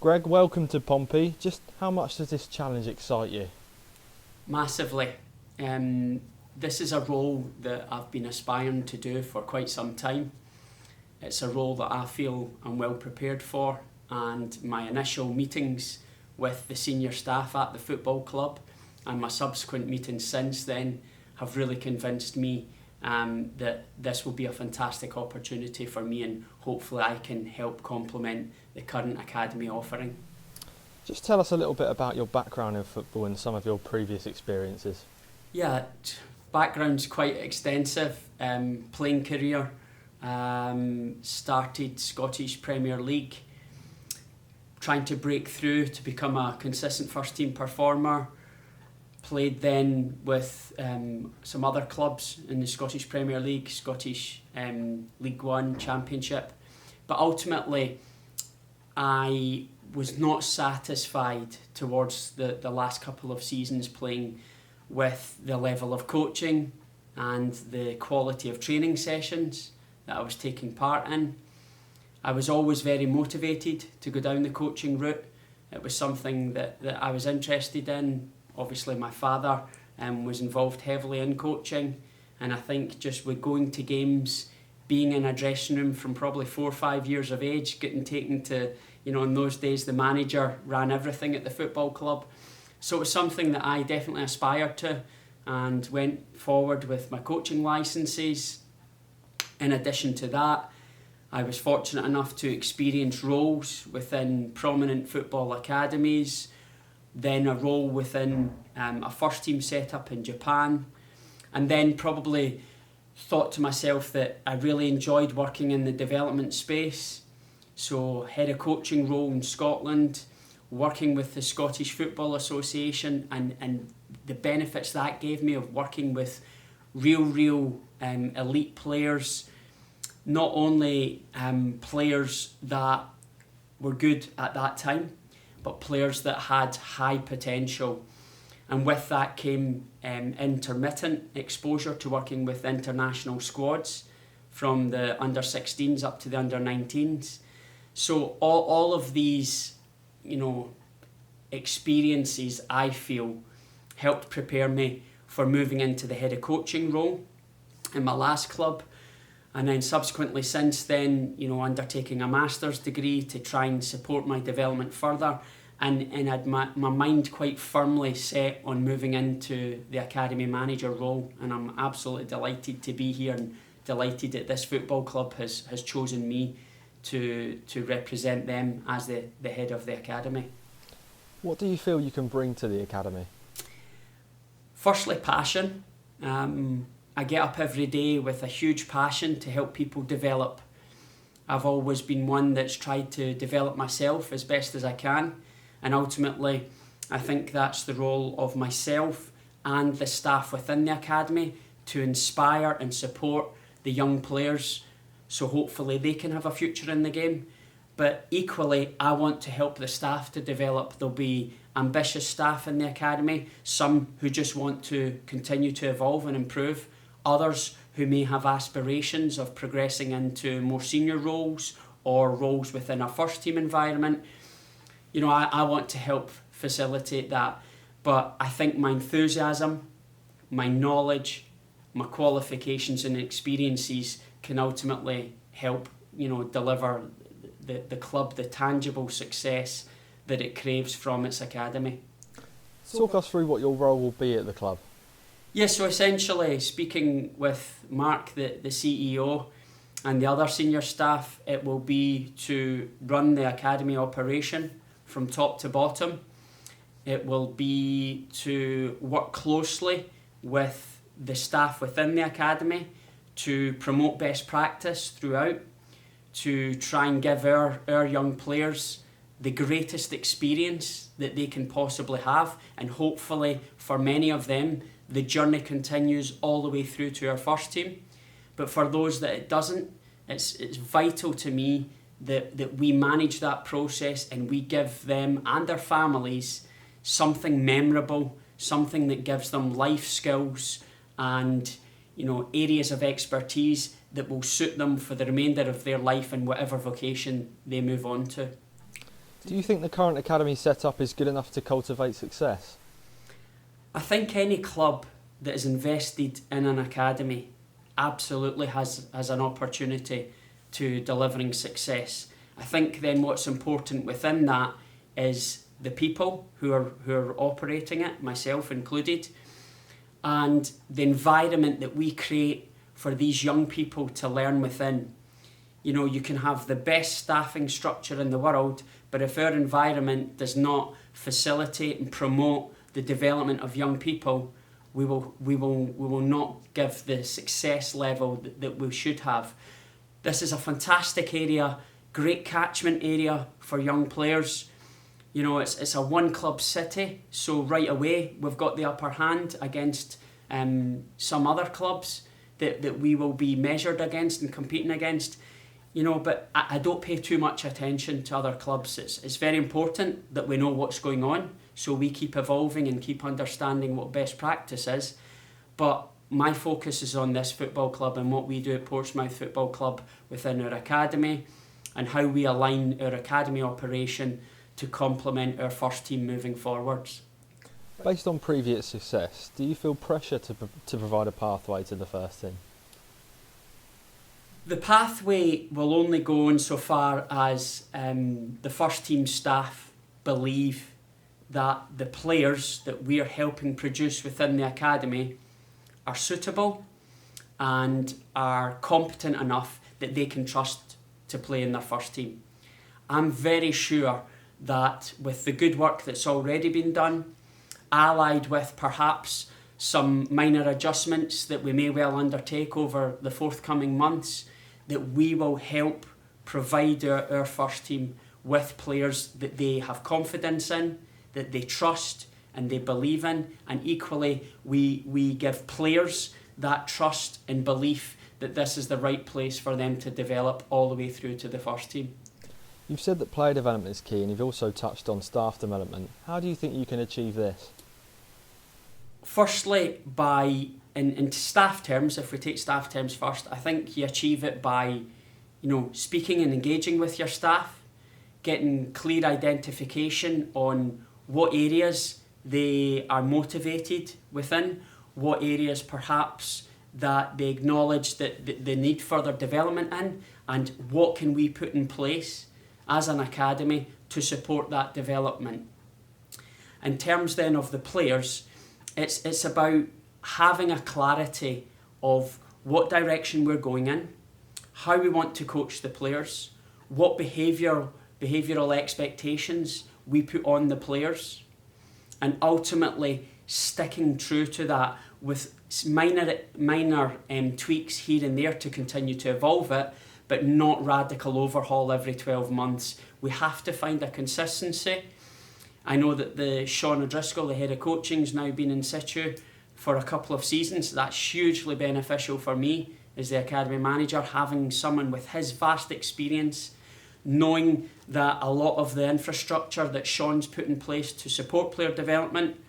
Greg, welcome to Pompey. Just how much does this challenge excite you? Massively. This is a role that I've been aspiring to do for quite some time. It's a role that I feel I'm well prepared for, and my initial meetings with the senior staff at the football club and my subsequent meetings since then have really convinced me that this will be a fantastic opportunity for me, and hopefully I can help complement the current academy offering. Just tell us a little bit about your background in football and some of your previous experiences. Yeah, background's quite extensive. Playing career, started Scottish Premier League, trying to break through to become a consistent first team performer. Played then with some other clubs in the Scottish Premier League, Scottish League One Championship, but ultimately I was not satisfied towards the last couple of seasons playing with the level of coaching and the quality of training sessions that I was taking part in. I was always very motivated to go down the coaching route. It was something that I was interested in. Obviously my father was involved heavily in coaching, and I think just with going to games, being in a dressing room from probably 4 or 5 years of age, getting taken to, in those days the manager ran everything at the football club. So it was something that I definitely aspired to and went forward with my coaching licences. In addition to that, I was fortunate enough to experience roles within prominent football academies, then a role within a first team setup in Japan, and then probably thought to myself that I really enjoyed working in the development space. So head of coaching role in Scotland, working with the Scottish Football Association, and the benefits that gave me of working with real elite players, not only players that were good at that time, but players that had high potential. And with that came intermittent exposure to working with international squads from the under-16s up to the under-19s. So all of these, experiences, I feel, helped prepare me for moving into the head of coaching role in my last club. And then subsequently since then, undertaking a master's degree to try and support my development further. And had my mind quite firmly set on moving into the academy manager role. And I'm absolutely delighted to be here, and delighted that this football club has chosen me to represent them as the head of the academy. What do you feel you can bring to the academy? Firstly, passion. I get up every day with a huge passion to help people develop. I've always been one that's tried to develop myself as best as I can, and ultimately I think that's the role of myself and the staff within the academy to inspire and support the young players so hopefully they can have a future in the game. But equally, I want to help the staff to develop. There'll be ambitious staff in the academy, some who just want to continue to evolve and improve, others who may have aspirations of progressing into more senior roles or roles within a first team environment. I want to help facilitate that, but I think my enthusiasm, my knowledge, my qualifications and experiences can ultimately help, deliver the club the tangible success that it craves from its academy. Talk us through what your role will be at the club. Yes, so essentially, speaking with Mark, the CEO, and the other senior staff, it will be to run the academy operation from top to bottom. It will be to work closely with the staff within the academy to promote best practice throughout, to try and give our young players the greatest experience that they can possibly have, and hopefully for many of them the journey continues all the way through to our first team. But for those that it doesn't, it's vital to me that we manage that process and we give them and their families something memorable, something that gives them life skills and areas of expertise that will suit them for the remainder of their life in whatever vocation they move on to. Do you think the current academy setup is good enough to cultivate success? I think any club that is invested in an academy absolutely has an opportunity to delivering success. I think then what's important within that is the people who are operating it, myself included, and the environment that we create for these young people to learn within. You know, you can have the best staffing structure in the world, but if our environment does not facilitate and promote the development of young people, we will not give the success level that we should have. This is a fantastic area, great catchment area for young players. You know, it's a one club city, so right away we've got the upper hand against some other clubs that we will be measured against and competing against. You know, but I don't pay too much attention to other clubs. It's very important that we know what's going on, so we keep evolving and keep understanding what best practice is. But my focus is on this football club and what we do at Portsmouth Football Club within our academy, and how we align our academy operation to complement our first team moving forwards. Based on previous success, do you feel pressure to provide a pathway to the first team? The pathway will only go insofar as the first team staff believe that the players that we are helping produce within the academy are suitable and are competent enough that they can trust to play in their first team. I'm very sure that with the good work that's already been done, allied with perhaps some minor adjustments that we may well undertake over the forthcoming months, that we will help provide our first team with players that they have confidence in, that they trust and they believe in, and equally we give players that trust and belief that this is the right place for them to develop all the way through to the first team. You've said that player development is key, and you've also touched on staff development. How do you think you can achieve this? Firstly, in staff terms, if we take staff terms first, I think you achieve it by, speaking and engaging with your staff, getting clear identification on what areas they are motivated within, what areas perhaps that they acknowledge that they need further development in, and what can we put in place as an academy to support that development. In terms then of the players, it's about having a clarity of what direction we're going in, how we want to coach the players, what behavioural expectations we put on the players, and ultimately sticking true to that with minor tweaks here and there to continue to evolve it, but not radical overhaul every 12 months. We have to find a consistency. I know that the Sean O'Driscoll, the head of coaching, has now been in situ for a couple of seasons. That's hugely beneficial for me as the academy manager, having someone with his vast experience, knowing that a lot of the infrastructure that Sean's put in place to support player development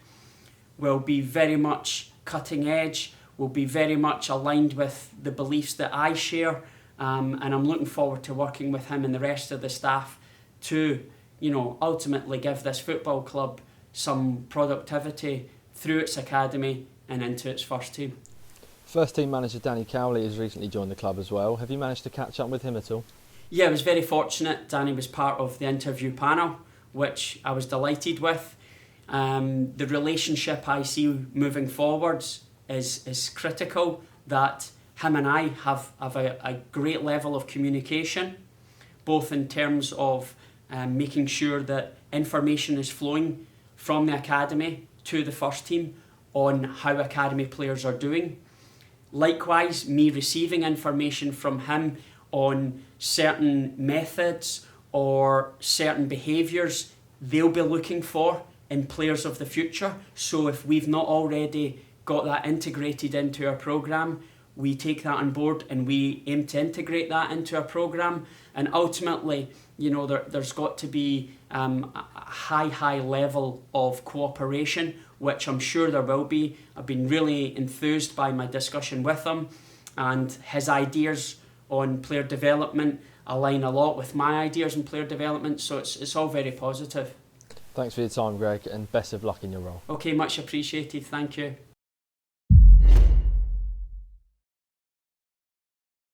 will be very much cutting edge, will be very much aligned with the beliefs that I share, and I'm looking forward to working with him and the rest of the staff to ultimately give this football club some productivity through its academy and into its first team. First team manager Danny Cowley has recently joined the club as well. Have you managed to catch up with him at all? Yeah, I was very fortunate. Danny was part of the interview panel, which I was delighted with. The relationship I see moving forwards is critical, that him and I have a great level of communication, both in terms of making sure that information is flowing from the academy to the first team on how academy players are doing. Likewise, me receiving information from him on certain methods or certain behaviours they'll be looking for in players of the future. So if we've not already got that integrated into our programme, we take that on board and we aim to integrate that into our programme. And ultimately, there's got to be a high level of cooperation, which I'm sure there will be. I've been really enthused by my discussion with him and his ideas on player development align a lot with my ideas in player development, so it's all very positive. Thanks for your time, Greg, and best of luck in your role. Okay, much appreciated, thank you.